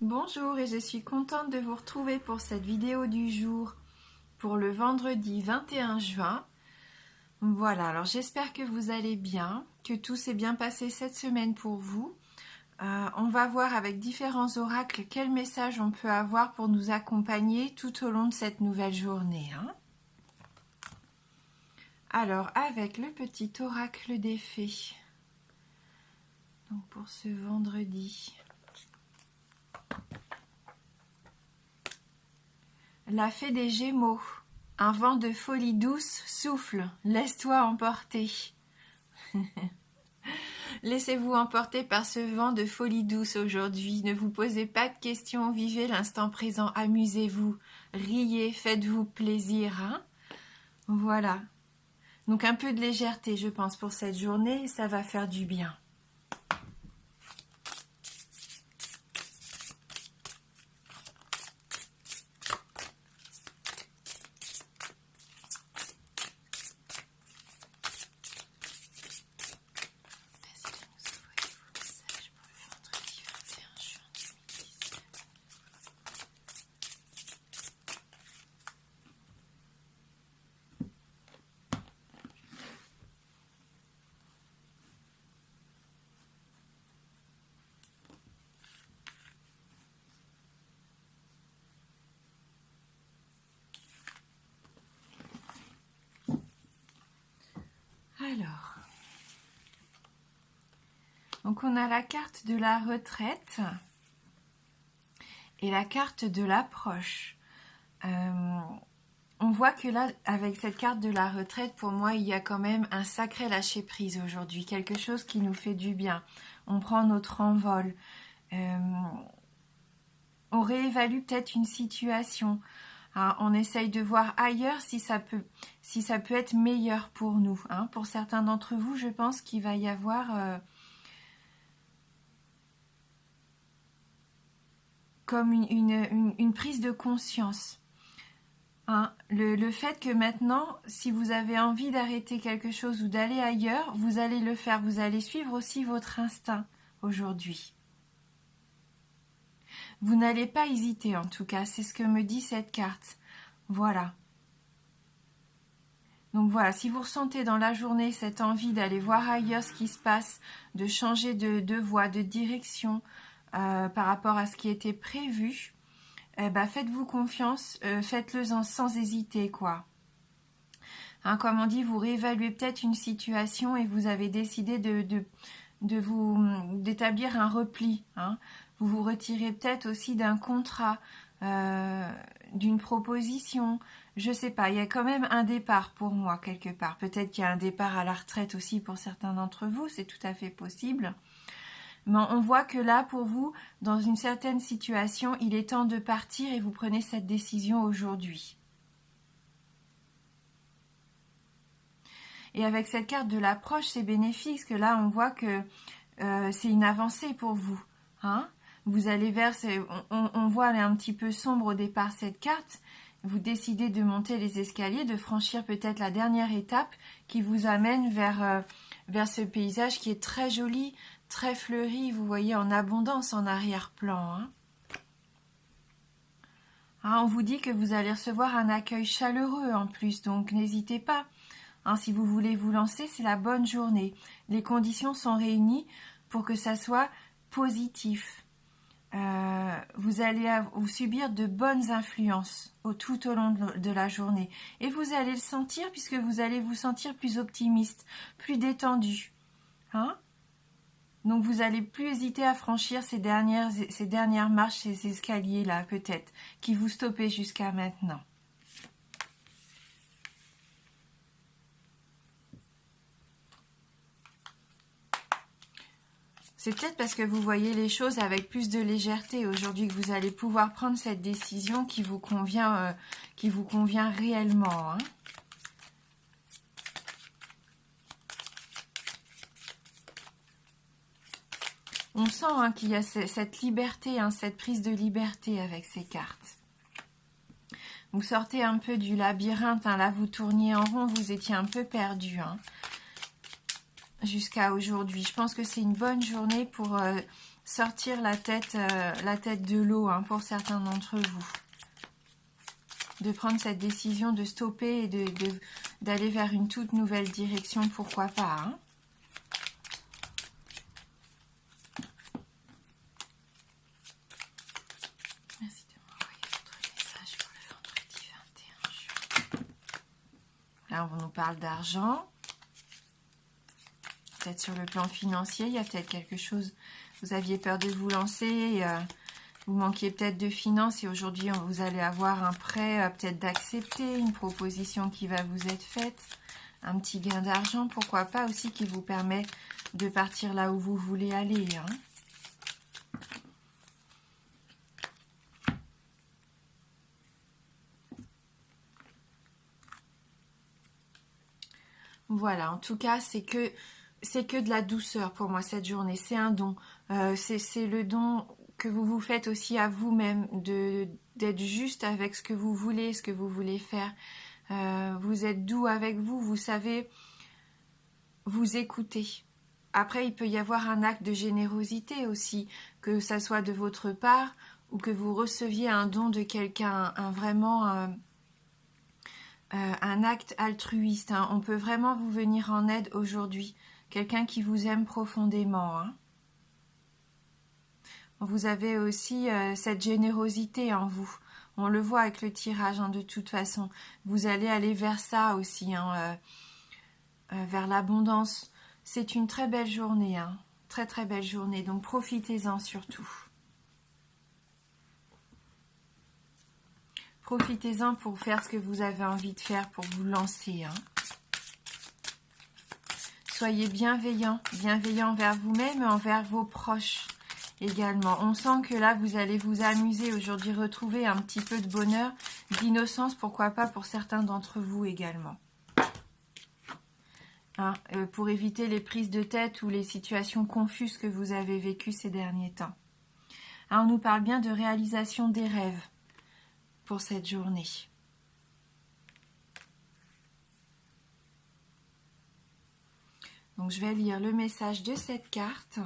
Bonjour et je suis contente de vous retrouver pour cette vidéo du jour pour le vendredi 21 juin. Voilà, alors j'espère que vous allez bien, que tout s'est bien passé cette semaine pour vous. On va voir avec différents oracles quel message on peut avoir pour nous accompagner tout au long de cette nouvelle journée. Alors avec le petit oracle des fées, donc pour ce vendredi. La fée des Gémeaux. Un vent de folie douce souffle, laisse-toi emporter. Laissez-vous emporter par ce vent de folie douce aujourd'hui. Ne vous posez pas de questions, vivez l'instant présent, amusez-vous, riez, faites-vous plaisir. Voilà. Donc un peu de légèreté, je pense, pour cette journée, et ça va faire du bien. Alors, donc on a la carte de la retraite et la carte de l'approche. On voit que là, avec cette carte de la retraite, pour moi, il y a quand même un sacré lâcher-prise aujourd'hui, quelque chose qui nous fait du bien. On prend notre envol. On réévalue peut-être une situation. On essaye de voir ailleurs si ça peut être meilleur pour nous. Pour certains d'entre vous, je pense qu'il va y avoir comme une prise de conscience. Le fait que maintenant, si vous avez envie d'arrêter quelque chose ou d'aller ailleurs, vous allez le faire. Vous allez suivre aussi votre instinct aujourd'hui. Vous n'allez pas hésiter en tout cas, c'est ce que me dit cette carte. Voilà. Donc voilà, si vous ressentez dans la journée cette envie d'aller voir ailleurs ce qui se passe, de changer de voie, de direction par rapport à ce qui était prévu, faites-vous confiance, faites-le sans hésiter, quoi. Comme on dit, vous réévaluez peut-être une situation et vous avez décidé d'établir un repli. Vous vous retirez peut-être aussi d'un contrat, d'une proposition. Je sais pas, il y a quand même un départ pour moi quelque part. Peut-être qu'il y a un départ à la retraite aussi pour certains d'entre vous, c'est tout à fait possible. Mais on voit que là, pour vous, dans une certaine situation, il est temps de partir et vous prenez cette décision aujourd'hui. Et avec cette carte de l'approche, c'est bénéfique, parce que là, on voit que c'est une avancée pour vous. Vous allez vers... On voit elle est un petit peu sombre au départ, cette carte. Vous décidez de monter les escaliers, de franchir peut-être la dernière étape qui vous amène vers ce paysage qui est très joli, très fleuri, vous voyez, en abondance en arrière-plan. On vous dit que vous allez recevoir un accueil chaleureux en plus, donc n'hésitez pas. Si vous voulez vous lancer, c'est la bonne journée. Les conditions sont réunies pour que ça soit positif. Vous allez subir de bonnes influences tout au long de la journée. Et vous allez le sentir puisque vous allez vous sentir plus optimiste, plus détendu. Donc vous allez plus hésiter à franchir ces dernières marches, ces escaliers-là peut-être, qui vous stoppaient jusqu'à maintenant. C'est peut-être parce que vous voyez les choses avec plus de légèreté aujourd'hui que vous allez pouvoir prendre cette décision qui vous convient réellement. On sent qu'il y a cette liberté, cette prise de liberté avec ces cartes. Vous sortez un peu du labyrinthe, là vous tourniez en rond, vous étiez un peu perdu. Jusqu'à aujourd'hui. Je pense que c'est une bonne journée pour sortir la tête de l'eau hein, pour certains d'entre vous. De prendre cette décision de stopper et d'aller vers une toute nouvelle direction, pourquoi pas. Hein. Merci de m'envoyer votre message pour le vendredi 21 juin. Là, on nous parle d'argent. Peut-être sur le plan financier, il y a peut-être quelque chose, vous aviez peur de vous lancer, vous manquiez peut-être de finances et aujourd'hui vous allez avoir un prêt, peut-être d'accepter une proposition qui va vous être faite, un petit gain d'argent, pourquoi pas aussi, qui vous permet de partir là où vous voulez aller. Hein. Voilà, en tout cas, c'est que de la douceur pour moi cette journée, c'est un don. C'est le don que vous vous faites aussi à vous-même, d'être juste avec ce que vous voulez faire. Vous êtes doux avec vous, vous savez vous écouter. Après, il peut y avoir un acte de générosité aussi, que ça soit de votre part ou que vous receviez un don de quelqu'un, un acte altruiste. Hein. On peut vraiment vous venir en aide aujourd'hui. Quelqu'un qui vous aime profondément. Hein. Vous avez aussi cette générosité en vous. On le voit avec le tirage, hein, de toute façon. Vous allez aller vers ça aussi, hein, vers l'abondance. C'est une très belle journée, hein. Très très belle journée. Donc profitez-en surtout. Profitez-en pour faire ce que vous avez envie de faire, pour vous lancer. Hein. Soyez bienveillants envers vous-même et envers vos proches également. On sent que là, vous allez vous amuser aujourd'hui, retrouver un petit peu de bonheur, d'innocence, pourquoi pas pour certains d'entre vous également. Hein, pour éviter les prises de tête ou les situations confuses que vous avez vécues ces derniers temps. Hein, on nous parle bien de réalisation des rêves pour cette journée. Donc je vais lire le message de cette carte.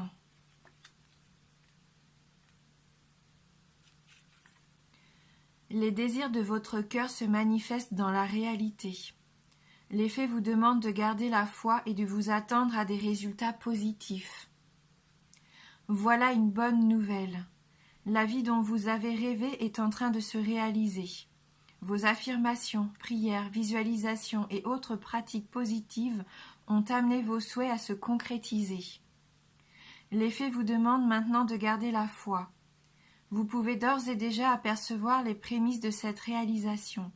Les désirs de votre cœur se manifestent dans la réalité. Les faits vous demandent de garder la foi et de vous attendre à des résultats positifs. Voilà une bonne nouvelle. La vie dont vous avez rêvé est en train de se réaliser. Vos affirmations, prières, visualisations et autres pratiques positives ont amené vos souhaits à se concrétiser. Les faits vous demandent maintenant de garder la foi. Vous pouvez d'ores et déjà apercevoir les prémices de cette réalisation.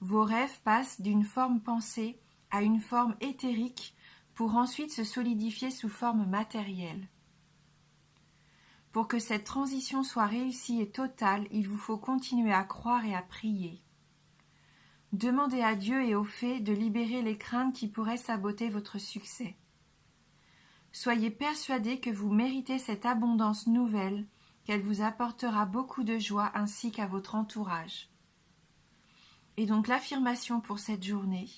Vos rêves passent d'une forme pensée à une forme éthérique pour ensuite se solidifier sous forme matérielle. Pour que cette transition soit réussie et totale, il vous faut continuer à croire et à prier. Demandez à Dieu et aux fées de libérer les craintes qui pourraient saboter votre succès. Soyez persuadés que vous méritez cette abondance nouvelle, qu'elle vous apportera beaucoup de joie ainsi qu'à votre entourage. Et donc l'affirmation pour cette journée.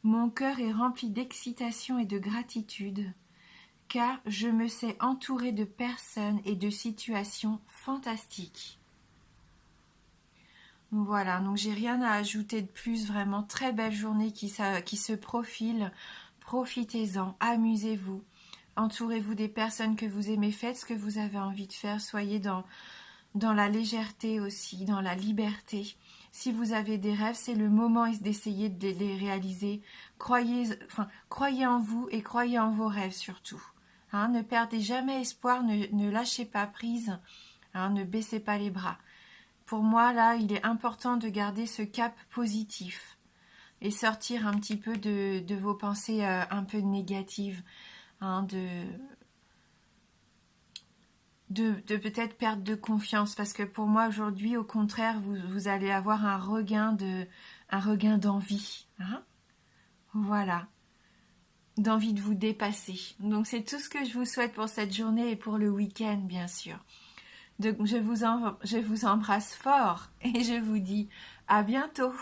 Mon cœur est rempli d'excitation et de gratitude, car je me sais entouré de personnes et de situations fantastiques. Voilà, donc j'ai rien à ajouter de plus, vraiment très belle journée qui se profile. Profitez-en, amusez-vous, entourez-vous des personnes que vous aimez, faites ce que vous avez envie de faire, soyez dans la légèreté aussi, dans la liberté. Si vous avez des rêves, c'est le moment d'essayer de les réaliser. Croyez en vous et croyez en vos rêves surtout. Hein, ne perdez jamais espoir, ne lâchez pas prise, hein, ne baissez pas les bras. Pour moi, là, il est important de garder ce cap positif et sortir un petit peu de vos pensées un peu négatives, hein, de peut-être perdre de confiance, parce que pour moi aujourd'hui, au contraire, vous allez avoir un regain d'envie, hein, voilà, d'envie de vous dépasser. Donc c'est tout ce que je vous souhaite pour cette journée et pour le week-end, bien sûr. Donc je vous embrasse fort et je vous dis à bientôt.